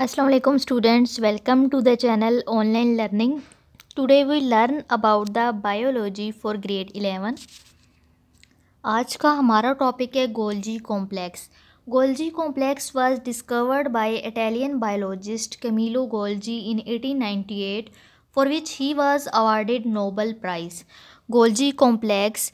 Assalamu alaikum students, welcome to the channel online learning. Today we learn about the biology for grade 11. आज का हमारा topic है Golgi complex. Golgi complex was discovered by Italian biologist Camillo Golgi in 1898 for which he was awarded Nobel prize. Golgi complex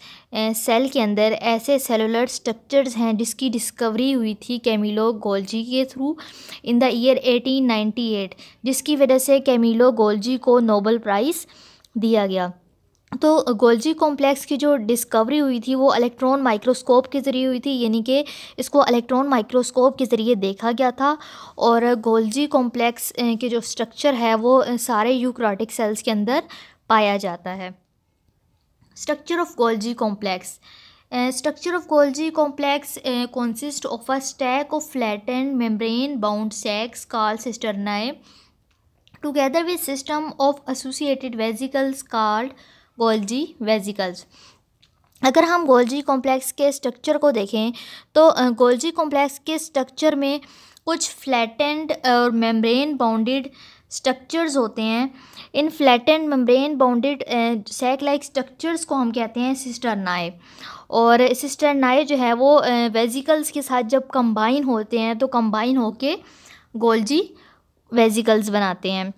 cell के अंदर ऐसे cellular structures हैं जिसकी discovery हुई थी कैमिलो गोल्जी के थ्रू इन द ईयर 1898, जिसकी वजह से कैमिलो गोल्जी को नोबेल प्राइज़ दिया गया. तो गोल्जी कॉम्प्लेक्स की जो डिस्कवरी हुई थी वो इलेक्ट्रॉन माइक्रोस्कोप के ज़रिए हुई थी, यानी कि इसको इलेक्ट्रॉन माइक्रोस्कोप के ज़रिए देखा गया था. और गोल्जी कॉम्प्लेक्स के जो स्ट्रक्चर है वो सारे यूकैरियोटिक सेल्स के अंदर पाया जाता है. Structure of Golgi complex. Structure of Golgi complex consists of a stack of flattened membrane-bound sacs called cisternae, together with system of associated vesicles called Golgi vesicles. अगर हम गोल्जी कॉम्प्लेक्स के structure को देखें तो गोल्जी कॉम्प्लेक्स के structure में कुछ flattened और मेम्ब्रेन बाउंडेड स्ट्रक्चर्स होते हैं. इन flattened membrane bounded sac like structures को हम कहते हैं सिस्टरनाए. और सिस्टरनाए जो है वो वेजिकल्स के साथ जब कंबाइन होते हैं तो कंबाइन होके गोल्जी वेजिकल्स बनाते हैं.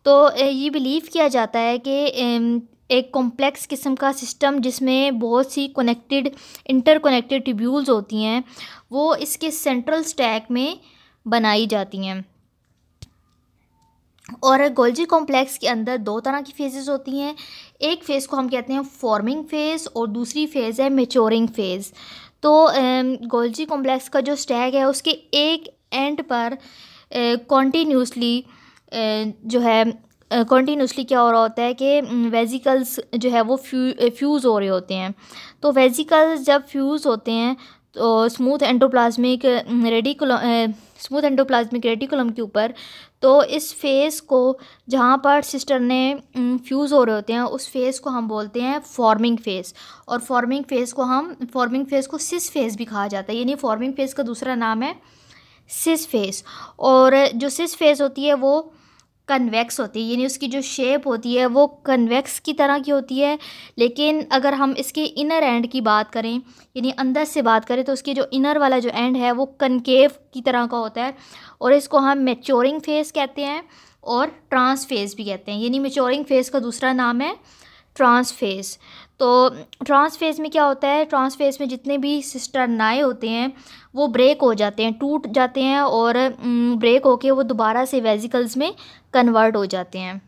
तो ये बिलीव किया जाता है कि एक कॉम्प्लेक्स किस्म का सिस्टम जिसमें बहुत सी इंटरकनेक्टेड ट्यूब्यूल्स होती हैं वो इसके सेंट्रल स्टैक में बनाई जाती हैं. और गोल्जी कॉम्प्लेक्स के अंदर दो तरह की फेजेस होती हैं. एक फ़ेज़ को हम कहते हैं फॉर्मिंग फ़ेज़ और दूसरी फ़ेज़ है मैच्योरिंग फ़ेज़. तो गोल्जी कॉम्प्लेक्स का जो स्टैक है उसके एक एंड पर कॉन्टीन्यूसली जो है कॉन्टीन्यूसली क्या हो रहा होता है कि वेजिकल्स जो है वो फ्यूज़ हो रहे होते हैं. तो वेजिकल्स जब फ्यूज़ होते हैं तो स्मूथ एंडोप्लाज्मिक रेटिकुलम के ऊपर, तो इस फेज़ को जहाँ पर सिस्टरने फ्यूज़ हो रहे होते हैं उस फेज़ को हम बोलते हैं फॉर्मिंग फ़ेज़. और फॉर्मिंग फ़ेज़ को सिस फेज़ भी कहा जाता है, यानी फॉर्मिंग फ़ेज़ का दूसरा नाम है सिस फेज़. और जो सिस फेज़ होती है वो कन्वेक्स होती है, यानी उसकी जो शेप होती है वो कन्वेक्स की तरह की होती है. लेकिन अगर हम इसके इनर एंड की बात करें, यानी अंदर से बात करें, तो उसके जो इनर वाला जो एंड है वो कनकेव की तरह का होता है. और इसको हम मैच्योरिंग फेज़ कहते हैं और ट्रांस फेज़ भी कहते हैं, यानी मैच्योरिंग फेज़ का दूसरा नाम है ट्रांस फेज़. तो ट्रांस फेज़ में क्या होता है, ट्रांस फेज़ में जितने भी सिस्टरनाए होते हैं वो ब्रेक हो जाते हैं, टूट जाते हैं और ब्रेक होके वो दोबारा से वेजिकल्स में कन्वर्ट हो जाते हैं.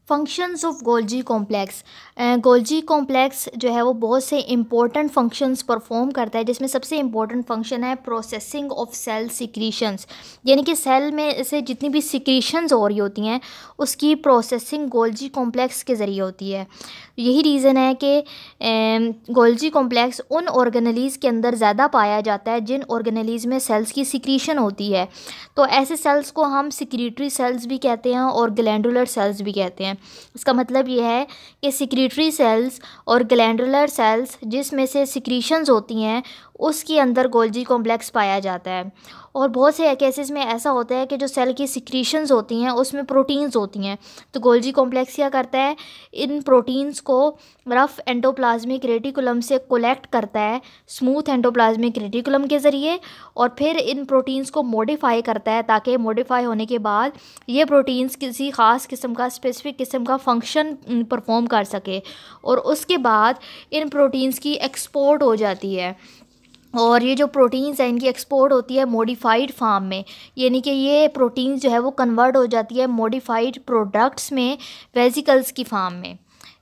Functions of Golgi complex. Golgi complex जो है वो बहुत से इंपॉर्टेंट फंक्शंस परफॉर्म करता है, जिसमें सबसे इंपॉर्टेंट फंक्शन है प्रोसेसिंग ऑफ सेल सिक्रीशंस, यानी कि सेल में से जितनी भी सिक्रीशंस हो रही होती हैं उसकी प्रोसेसिंग गोल्जी कॉम्प्लेक्स के ज़रिए होती है. यही रीज़न है कि गोल्जी कॉम्प्लेक्स उन ऑर्गेनेलीज़ के अंदर ज़्यादा पाया जाता है जिन ऑर्गेनेलीज़ में सेल्स की सिक्रीशन होती है. तो ऐसे सेल्स को हम सिक्रीटरी सेल्स भी कहते हैं और ग्लैंडुलर सेल्स भी कहते हैं. इसका मतलब ये है कि सिक्रीटरी सेल्स और ग्लैंडुलर सेल्स जिसमें से सिक्रीशंस होती हैं उसके अंदर गोल्जी कॉम्प्लेक्स पाया जाता है. और बहुत से केसेस में ऐसा होता है कि जो सेल की सिक्रीशंस होती हैं उसमें प्रोटीन्स होती हैं. तो गोल्जी कॉम्प्लेक्स क्या करता है, इन प्रोटीन्स को रफ एंडोप्लाज्मिक रेटिकुलम से कलेक्ट करता है स्मूथ एंडोप्लाज्मिक रेटिकुलम के ज़रिए, और फिर इन प्रोटीन्स को मॉडिफाई करता है ताकि मॉडिफाई होने के बाद ये प्रोटीन्स किसी ख़ास किस्म का स्पेसिफिक किस्म का फंक्शन परफॉर्म कर सके. और उसके बाद इन प्रोटीन्स की एक्सपोर्ट हो जाती है. और ये जो प्रोटीन्स हैं इनकी एक्सपोर्ट होती है मॉडिफाइड फार्म में, यानी कि ये प्रोटीन्स जो है वो कन्वर्ट हो जाती है मॉडिफाइड प्रोडक्ट्स में वेजिकल्स की फार्म में.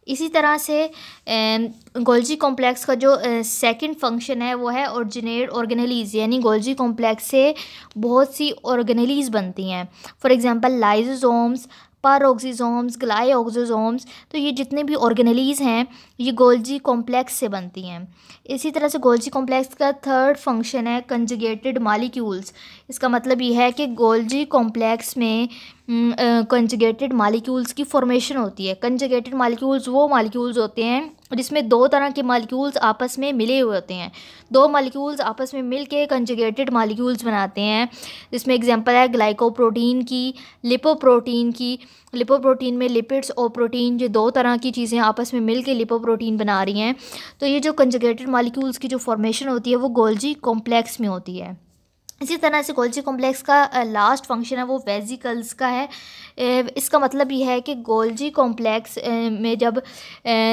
इसी तरह से गोल्जी कॉम्प्लेक्स का जो सेकंड फंक्शन है वो है ओरिजिनेट ऑर्गेनेलीज़, यानी गोल्जी कॉम्प्लेक्स से बहुत सी ऑर्गेनेलीज़ बनती हैं. For example lysosomes, peroxisomes, glyoxysomes. तो ये जितने भी ऑर्गेनेलीज़ हैं ये गोल्जी कॉम्प्लेक्स से बनती हैं. इसी तरह से गोल्जी कॉम्प्लेक्स का थर्ड फंक्शन है कंजुगेटेड मॉलिक्यूल्स. इसका मतलब ये है कि गोल्जी कॉम्प्लेक्स में कंजुगेटेड मॉलिक्यूल्स की फॉर्मेशन होती है. कंजुगेटेड मॉलिक्यूल्स वो मॉलिक्यूल्स होते हैं जिसमें दो तरह के मॉलिक्यूल्स आपस में मिले हुए होते हैं। दो मॉलिक्यूल्स आपस में मिल के कंजुगेटेड मॉलिक्यूल्स बनाते हैं, जिसमें एग्जांपल है ग्लाइकोप्रोटीन की, लिपोप्रोटीन की। लिपोप्रोटीन में लिपिड्स और प्रोटीन, जो दो तरह की चीज़ें आपस में मिल के लिपोप्रोटीन बना रही हैं। तो ये जो कंजुगेटेड मॉलिक्यूल्स की जो फॉर्मेशन होती है वो गोल्जी कॉम्प्लेक्स में होती है। इसी तरह से गोल्जी कॉम्प्लेक्स का लास्ट फंक्शन है वो वेसिकल्स का है। इसका मतलब ये है कि गोल्जी कॉम्प्लेक्स में जब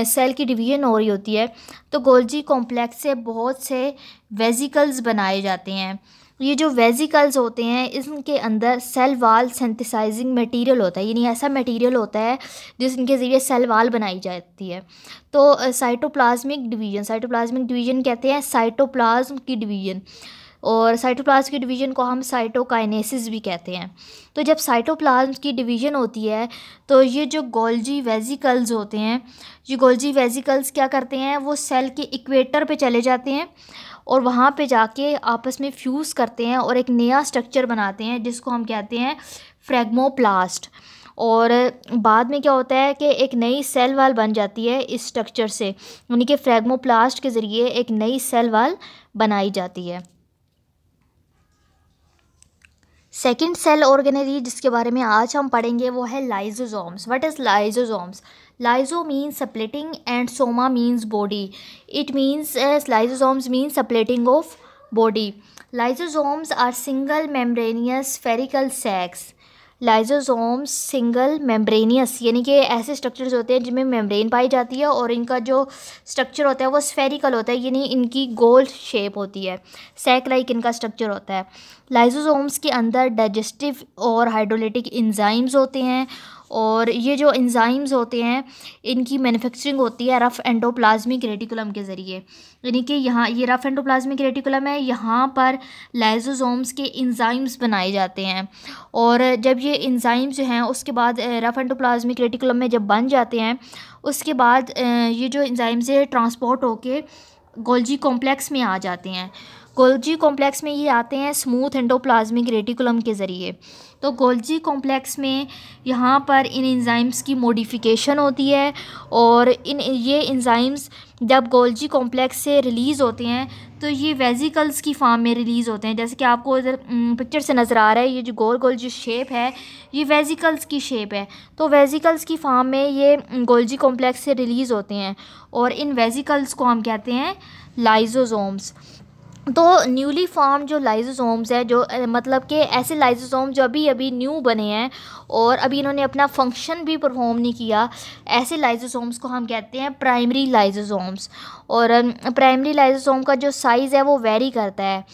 सेल की डिवीजन हो रही होती है तो गोल्जी कॉम्प्लेक्स से बहुत से वेसिकल्स बनाए जाते हैं। ये जो वेसिकल्स होते हैं इनके अंदर सेल वाल सिंथेसाइजिंग मटेरियल होता है, यानी ऐसा मटेरियल होता है जिसके ज़रिए सेल वाल बनाई जाती है। तो साइटोप्लाज्मिक डिवीजन कहते हैं साइटोप्लाज्म की डिवीजन, और साइटोप्लाज्म की डिवीजन को हम साइटोकाइनेसिस भी कहते हैं। तो जब साइटोप्लाज्म की डिवीजन होती है तो ये जो गोल्जी वेसिकल्स होते हैं, ये गोल्जी वेसिकल्स क्या करते हैं, वो सेल के इक्वेटर पे चले जाते हैं और वहाँ पे जाके आपस में फ्यूज़ करते हैं और एक नया स्ट्रक्चर बनाते हैं जिसको हम कहते हैं फ्रेगमोप्लास्ट। और बाद में क्या होता है कि एक नई सेल वाल बन जाती है इस स्ट्रक्चर से, यानी कि फ्रेगमोप्लास्ट के ज़रिए एक नई सेल वाल बनाई जाती है। सेकेंड सेल ऑर्गेनेली जिसके बारे में आज हम पढ़ेंगे वो है lysosomes. What is lysosomes? Lyso means splitting and soma means body. It means lysosomes means splitting of body. Lysosomes are single membranous spherical sacs. Lysosomes single membranous यानी कि ऐसे स्ट्रक्चर्स होते हैं जिनमें मेम्ब्रेन पाई जाती है और इनका जो स्ट्रक्चर होता है वो स्फेरिकल होता है, यानी इनकी गोल शेप होती है, सैक लाइक इनका स्ट्रक्चर होता है। लाइजोसोम्स के अंदर डाइजेस्टिव और हाइड्रोलिटिक एंजाइम्स होते हैं, और ये जो एंजाइम्स होते हैं इनकी मैन्युफैक्चरिंग होती है रफ़ एंडोप्लाज्मिक रेटिकुलम के ज़रिए, यानी कि यहाँ ये रफ़ एंडोप्लाज्मिक रेटिकुलम है, यहाँ पर लाइजोसोम्स के एंजाइम्स बनाए जाते हैं। और जब ये एंजाइम्स जो हैं उसके बाद रफ़ एंडोप्लाज्मिक रेटिकुलम में जब बन जाते हैं उसके बाद ये जो एंजाइम्स है ट्रांसपोर्ट होके गोल्जी कॉम्प्लेक्स में आ जाते हैं। गोल्जी कॉम्प्लेक्स में ये आते हैं स्मूथ एंडोप्लाज्मिक रेटिकुलम के ज़रिए। तो गोल्जी कॉम्प्लेक्स में यहाँ पर इन एंजाइम्स की मॉडिफिकेशन होती है, और ये एंजाइम्स जब गोल्जी कॉम्प्लेक्स से रिलीज़ होते हैं तो ये वेसिकल्स की फॉर्म में रिलीज़ होते हैं। जैसे कि आपको इधर पिक्चर से नज़र आ रहा है, ये जो गोल गोल जो शेप है ये वेसिकल्स की शेप है। तो वेसिकल्स की फॉर्म में ये गोल्जी कॉम्प्लेक्स से रिलीज़ होते हैं, और इन वेसिकल्स को हम कहते हैं लाइजोसोम्स। तो न्यूली फॉर्म जो लाइजोसोम्स है, जो मतलब कि ऐसे लाइजोसोम जो अभी अभी न्यू बने हैं और अभी इन्होंने अपना फंक्शन भी परफॉर्म नहीं किया, ऐसे लाइजोसोम्स को हम कहते हैं प्राइमरी लाइजोसोम्स। और प्राइमरी लाइजोसोम का जो साइज़ है वो वेरी करता है,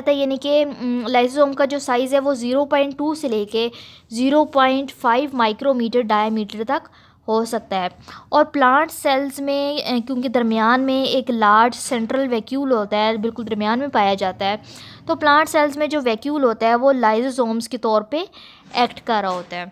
यानी कि लाइजोसोम का जो साइज़ है वो 0.2 से लेके 0.5 माइक्रोमीटर डायमीटर तक हो सकता है। और प्लांट सेल्स में क्योंकि दरमियान में एक लार्ज सेंट्रल वैक्यूल होता है, बिल्कुल दरमियान में पाया जाता है, तो प्लांट सेल्स में जो वैक्यूल होता है वो लाइजोसोम्स के तौर पे एक्ट कर रहा होता है।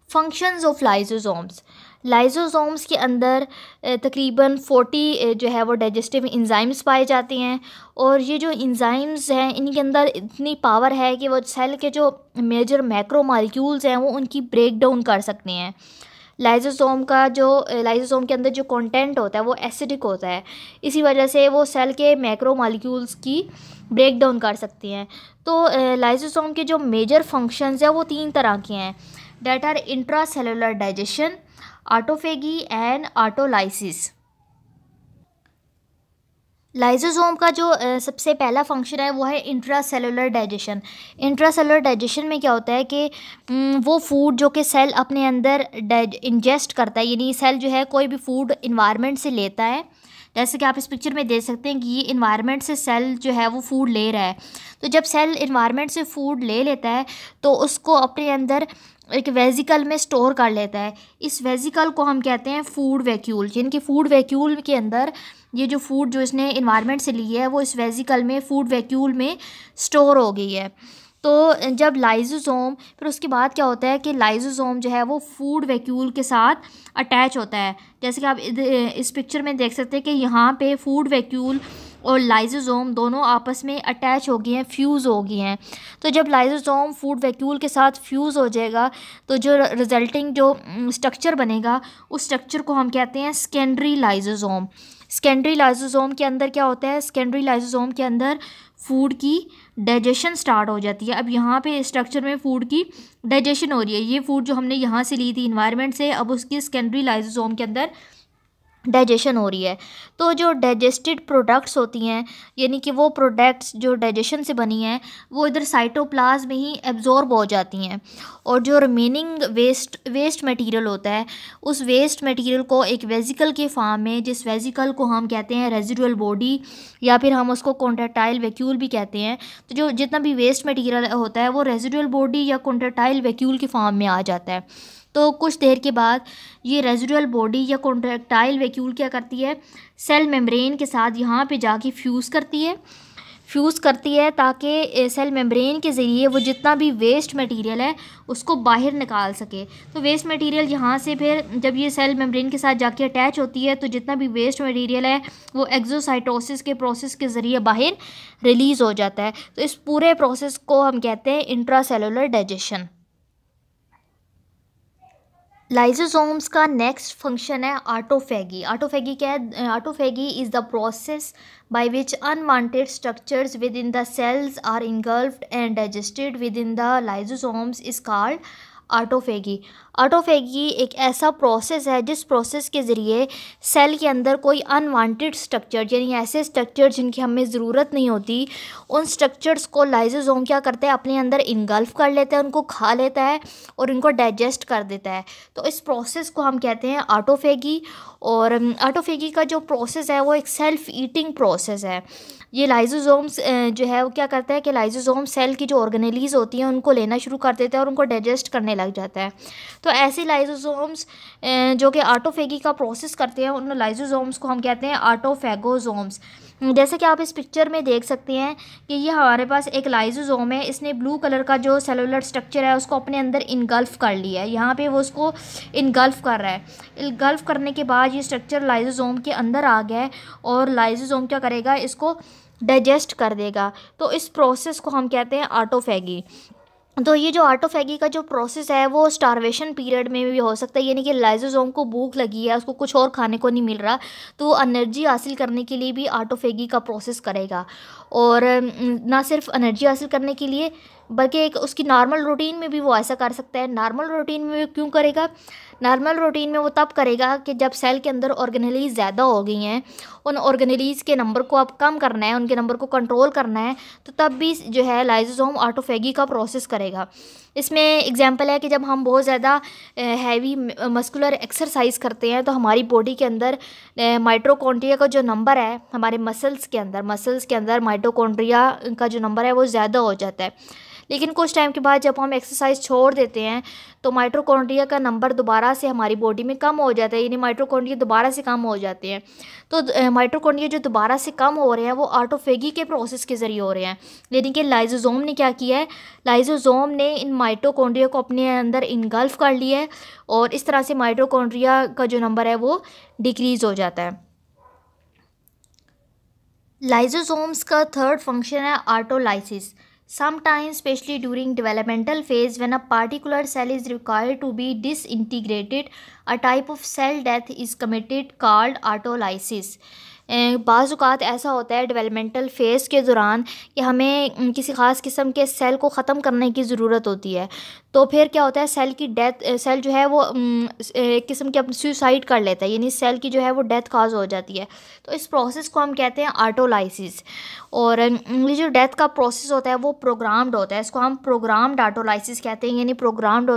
Functions of lysosomes. लाइजोसोम्स के अंदर तकरीबन 40 जो है वो डाइजेस्टिव एंजाइम्स पाए जाते हैं, और ये जो एंजाइम्स हैं इनके अंदर इतनी पावर है कि वो सेल के जो मेजर मैक्रो मॉलिक्यूल्स हैं वो उनकी ब्रेक डाउन कर सकते हैं। लाइजोसोम के अंदर जो कंटेंट होता है वो एसिडिक होता है, इसी वजह से वो सेल के मैक्रो मॉलिक्यूल्स की ब्रेक डाउन कर सकती हैं। तो लाइजोसोम के जो मेजर फंक्शंस हैं वो 3 तरह के हैं, that are intracellular digestion, autophagy and autolysis. Lysosome का जो सबसे पहला फंक्शन है वो है इंट्रासेलुलर डाइजेशन। इंट्रासेलुलर डाइजेशन में क्या होता है कि वो फूड जो कि सेल अपने अंदर इंजेस्ट करता है, यानी सेल जो है कोई भी फूड इन्वायरमेंट से लेता है, जैसे कि आप इस पिक्चर में देख सकते हैं कि ये इन्वायरमेंट से सेल जो है वो फूड ले रहा है। तो जब सेल इन्वायरमेंट से फूड ले लेता है तो उसको अपने अंदर एक वेसिकल में स्टोर कर लेता है। इस वेसिकल को हम कहते हैं फूड वैक्यूल, यानी कि फूड वैक्यूल के अंदर ये जो फूड जो इसने इन्वायरमेंट से ली है वो इस वेसिकल में फूड वैक्यूल में स्टोर हो गई है। तो जब लाइजोसोम, फिर उसके बाद क्या होता है कि लाइजोसोम जो है वो फूड वैक्यूल के साथ अटैच होता है। जैसे कि आप इस पिक्चर में देख सकते हैं कि यहाँ पे फूड वैक्यूल और लाइसोसोम दोनों आपस में अटैच हो गए हैं, फ्यूज़ हो गए हैं। तो जब लाइसोसोम फूड वैक्यूल के साथ फ्यूज़ हो जाएगा तो जो रिजल्टिंग जो स्ट्रक्चर बनेगा उस स्ट्रक्चर को हम कहते हैं सेकेंडरी लाइसोसोम। सेकेंडरी लाइसोसोम के अंदर क्या होता है, सेकेंडरी लाइसोसोम के अंदर फूड की डाइजेशन स्टार्ट हो जाती है। अब यहाँ पे स्ट्रक्चर में फूड की डाइजेशन हो रही है, ये फूड जो हमने यहाँ से ली थी इन्वायरमेंट से, अब उसकी सेकेंडरी लाइसोसोम के अंदर डाइजेशन हो रही है। तो जो डाइजेस्टेड प्रोडक्ट्स होती हैं, यानी कि वो प्रोडक्ट्स जो डाइजेशन से बनी हैं, वो इधर साइटोप्लाज्म में ही एब्जॉर्ब हो जाती हैं। और जो रिमेनिंग वेस्ट मटेरियल होता है, उस वेस्ट मटेरियल को एक वेसिकल के फॉर्म में, जिस वेसिकल को हम कहते हैं रेजिडुअल बॉडी या फिर हम उसको कॉन्ट्रैक्टाइल वैक्यूल भी कहते हैं। तो जो जितना भी वेस्ट मटेरियल होता है वो रेजिडुअल बॉडी या कॉन्ट्रैक्टाइल वैक्यूल के फॉर्म में आ जाता है। तो कुछ देर के बाद ये रेजिडुअल बॉडी या कॉन्ट्रैक्टाइल वैक्यूल क्या करती है, सेल मेम्ब्रेन के साथ यहाँ पे जाके फ्यूज़ करती है ताकि सेल मेम्ब्रेन के ज़रिए वो जितना भी वेस्ट मटेरियल है उसको बाहर निकाल सके। तो वेस्ट मटेरियल यहाँ से फिर जब ये सेल मेम्ब्रेन के साथ जाके अटैच होती है तो जितना भी वेस्ट मटेरियल है वो एक्सोसाइटोसिस के प्रोसेस के ज़रिए बाहर रिलीज़ हो जाता है। तो इस पूरे प्रोसेस को हम कहते हैं इंट्रासेलुलर डाइजेशन। लाइसोसोम्स का नेक्स्ट फंक्शन है ऑटोफेगी। ऑटोफेगी क्या है? Autophagy is the process by which unwanted structures within the cells are engulfed and digested within the lysosomes is called autophagy. Autophagy एक ऐसा प्रोसेस है जिस प्रोसेस के ज़रिए सेल के अंदर कोई अनवांटेड स्ट्रक्चर, यानी ऐसे स्ट्रक्चर जिनकी हमें ज़रूरत नहीं होती, उन स्ट्रक्चर्स को लाइसोसोम क्या करते हैं, अपने अंदर इनगल्फ कर लेता है, उनको खा लेता है और इनको डाइजेस्ट कर देता है। तो इस प्रोसेस को हम कहते हैं ऑटोफेगी। और ऑटोफेगी का जो प्रोसेस है वो एक सेल्फ ईटिंग प्रोसेस है। ये लाइसोसोम्स जो है वो क्या करता है कि लाइसोसोम सेल की जो ऑर्गेनेलीज होती हैं उनको लेना शुरू कर देता है और उनको डाइजेस्ट करने लग जाता है। तो ऐसे लाइसोसोम्स जो कि ऑटोफेगी का प्रोसेस करते हैं उन लाइसोसोम्स को हम कहते हैं ऑटोफेगोसोम्स। जैसे कि आप इस पिक्चर में देख सकते हैं कि ये हमारे पास एक लाइसोसोम है, इसने ब्लू कलर का जो सेलुलर स्ट्रक्चर है उसको अपने अंदर इनगल्फ कर लिया है। यहाँ पे वो उसको इनगल्फ कर रहा है। इनगल्फ करने के बाद ये स्ट्रक्चर लाइसोसोम के अंदर आ गया है और लाइसोसोम क्या करेगा, इसको डाइजेस्ट कर देगा। तो इस प्रोसेस को हम कहते हैं ऑटोफेगी। तो ये जो ऑटोफेगी का जो प्रोसेस है वो स्टारवेशन पीरियड में भी हो सकता है, यानी कि लाइसोसोम को भूख लगी है, उसको कुछ और खाने को नहीं मिल रहा, तो वो एनर्जी हासिल करने के लिए भी ऑटोफेगी का प्रोसेस करेगा। और ना सिर्फ एनर्जी हासिल करने के लिए बल्कि एक उसकी नॉर्मल रूटीन में भी वो ऐसा कर सकता है। नॉर्मल रूटीन में क्यों करेगा? नॉर्मल रूटीन में वो तब करेगा कि जब सेल के अंदर ऑर्गेनेलीज ज़्यादा हो गई हैं, उन ऑर्गेनेलीज के नंबर को अब कम करना है, उनके नंबर को कंट्रोल करना है, तो तब भी जो है लाइसोसोम ऑटोफेगी का प्रोसेस करेगा। इसमें एग्जांपल है कि जब हम बहुत ज़्यादा हैवी मस्कुलर एक्सरसाइज करते हैं तो हमारी बॉडी के अंदर माइटोकॉन्ड्रिया का जो नंबर है, हमारे मसल्स के अंदर माइटोकॉन्ड्रिया का जो नंबर है वो ज़्यादा हो जाता है। लेकिन कुछ टाइम के बाद जब हम एक्सरसाइज छोड़ देते हैं तो माइटोकॉन्ड्रिया का नंबर दोबारा से हमारी बॉडी में कम हो जाता है, यानी माइटोकॉन्ड्रिया दोबारा से कम हो जाते हैं। तो माइटोकॉन्ड्रिया जो दोबारा से कम हो रहे हैं वो ऑटोफेगी के प्रोसेस के ज़रिए हो रहे हैं। यानी कि लाइसोसोम ने क्या किया है, लाइसोसोम ने इन माइटोकॉन्ड्रिया को अपने अंदर इनगल्फ कर लिया है और इस तरह से माइटोकॉन्ड्रिया का जो नंबर है वो डिक्रीज़ हो जाता है। लाइसोसोम्स का थर्ड फंक्शन है autolysis. Sometimes, especially during developmental phase, when a particular cell is required to be disintegrated, a type of cell death is committed called autolysis. बाज़ औक़ात ऐसा होता है डेवलपमेंटल फ़ेज़ के दौरान कि हमें किसी ख़ास किस्म के सेल को ख़त्म करने की ज़रूरत होती है। तो फिर क्या होता है, सेल की डेथ, सेल जो है वो एक किस्म की अपनी सुसाइड कर लेता है, यानी सेल की जो है वो डेथ काज हो जाती है। तो इस प्रोसेस को हम कहते हैं ऑटोलाइसिस। और ये जो डेथ का प्रोसेस होता है वो प्रोग्राम्ड होता है, इसको हम प्रोग्राम्ड ऑटोलाइसिस कहते हैं, यानी प्रोग्राम्ड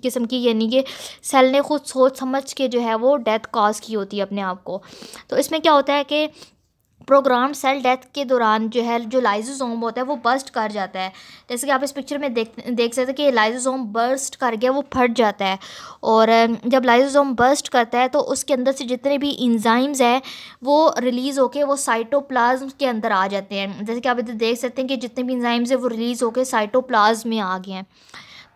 किस्म की, यानी कि सेल ने खुद सोच समझ के जो है वो डेथ काज की होती है अपने आप को। तो इसमें क्या होता है कि प्रोग्राम सेल डेथ के दौरान जो है जो लाइसोसोम होता है वो बर्स्ट कर जाता है। जैसे कि आप इस पिक्चर में देख सकते हैं कि लाइसोसोम बर्स्ट कर गया, वो फट जाता है। और जब लाइसोसोम बर्स्ट करता है तो उसके अंदर से जितने भी इंजाइम्स हैं वो रिलीज़ होके वो साइटोप्लाज्म के अंदर आ जाते हैं। जैसे कि आप इधर देख सकते हैं कि जितने भी इंजाइम्स हैं वो रिलीज़ होके साइटोप्लाज्म में आ गए हैं।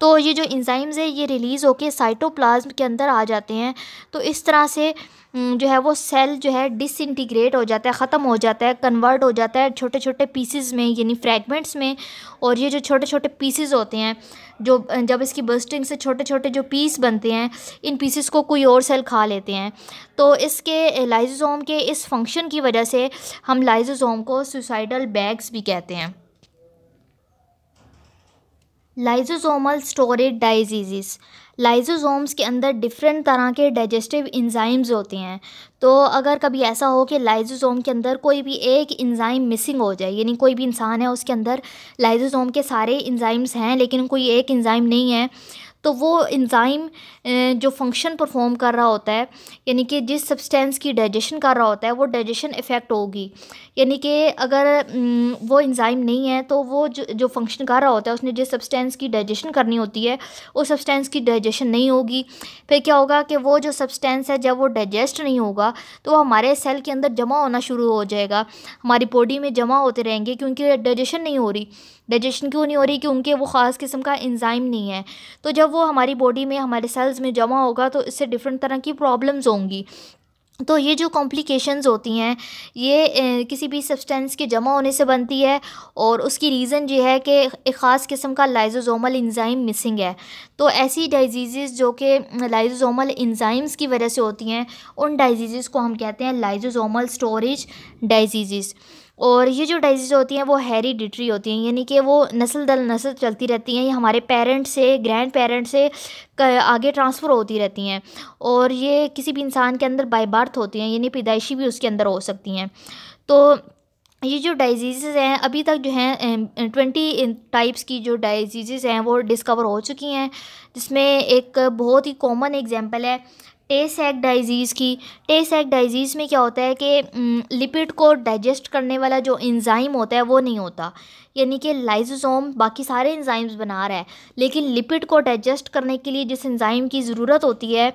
तो ये जो एंजाइम्स है ये रिलीज़ होके साइटोप्लाज्म के अंदर आ जाते हैं। तो इस तरह से जो है वो सेल जो है डिसइंटीग्रेट हो जाता है, ख़त्म हो जाता है, कन्वर्ट हो जाता है छोटे छोटे पीसेस में, यानी फ्रैगमेंट्स में। और ये जो छोटे छोटे पीसेस होते हैं, जो जब इसकी बर्स्टिंग से छोटे छोटे जो पीस बनते हैं, इन पीसेस को कोई और सेल खा लेते हैं। तो इसके लाइसोसोम के इस फंक्शन की वजह से हम लाइसोसोम को सुसाइडल बैग्स भी कहते हैं। लाइसोसोमल स्टोरेज डाइजीज़, लाइसोसोम्स के अंदर डिफरेंट तरह के डाइजेस्टिव एंजाइम्स होते हैं। तो अगर कभी ऐसा हो कि लाइसोसोम के अंदर कोई भी एक एंजाइम मिसिंग हो जाए, यानी कोई भी इंसान है उसके अंदर लाइसोसोम के सारे एंजाइम्स हैं लेकिन कोई एक एंजाइम नहीं है, तो वो एंजाइम जो फंक्शन परफॉर्म कर रहा होता है, यानी कि जिस सब्सटेंस की डाइजेशन कर रहा होता है, वो डाइजेशन इफ़ेक्ट होगी। यानी कि अगर वो एंजाइम नहीं है तो वो जो फंक्शन कर रहा होता है, उसने जिस सब्सटेंस की डाइजेशन करनी होती है, उस सब्सटेंस की डाइजेशन नहीं होगी। फिर क्या होगा कि वो जो सब्सटेंस है जब वो डाइजेस्ट नहीं होगा तो वो हमारे सेल के अंदर जमा होना शुरू हो जाएगा, हमारी बॉडी में जमा होते रहेंगे, क्योंकि डाइजेशन नहीं हो रही। डाइजेशन क्यों नहीं हो रही? क्योंकि वो ख़ास किस्म का एंजाइम नहीं है। तो जब वो हमारी बॉडी में, हमारे सेल्स में जमा होगा तो इससे डिफरेंट तरह की प्रॉब्लम्स होंगी। तो ये जो कॉम्प्लिकेशंस होती हैं ये किसी भी सब्सटेंस के जमा होने से बनती है, और उसकी रीज़न ये है कि एक ख़ास किस्म का लाइसोसोमल एंजाइम मिसिंग है। तो ऐसी डाइजीज़ जो कि लाइसोसोमल एंजाइम्स की वजह से होती हैं, उन डाइजीज़ को हम कहते हैं लाइसोसोमल स्टोरेज डाइजीज़। और ये जो डाइजीज़ होती हैं वो हेरिडिटरी होती हैं, यानी कि वो नस्ल दर नस्ल चलती रहती हैं, ये हमारे पेरेंट्स से, ग्रैंड पेरेंट्स से आगे ट्रांसफ़र होती रहती हैं। और ये किसी भी इंसान के अंदर बाय बर्थ होती हैं, यानी पैदाइशी भी उसके अंदर हो सकती हैं। तो ये जो डाइजीज़ हैं अभी तक जो हैं 20 टाइप्स की जो डाइजीज़ हैं वो डिस्कवर हो चुकी हैं, जिसमें एक बहुत ही कॉमन एग्जांपल है टे सैक डाइजीज़ की। टे सैक डाइजीज़ में क्या होता है कि लिपिड को डाइजेस्ट करने वाला जो एंजाइम होता है वो नहीं होता, यानी कि लाइसोसोम बाकी सारे एंजाइम्स बना रहा है, लेकिन लिपिड को डाइजेस्ट करने के लिए जिस एंजाइम की ज़रूरत होती है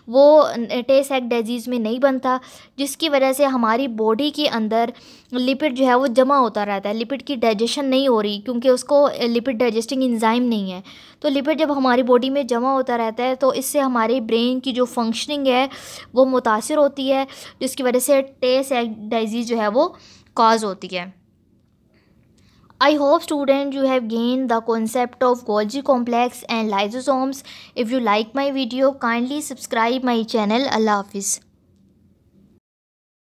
वो टे सैक डाइजीज़ में नहीं बनता, जिसकी वजह से हमारी बॉडी के अंदर लिपिड जो है वो जमा होता रहता है। लिपिड की डाइजेशन नहीं हो रही क्योंकि उसको लिपिड डाइजेस्टिंग एंजाइम नहीं है। तो लिपिड जब हमारी बॉडी में जमा होता रहता है तो इससे हमारे ब्रेन की जो फंक्शनिंग है वो मुतासिर होती है, जिसकी वजह से टे सैक डाइजीज़ जो है वो कॉज होती है। I hope students you have gained the concept of Golgi complex and lysosomes. If you like my video, kindly subscribe my channel. Allah Hafiz.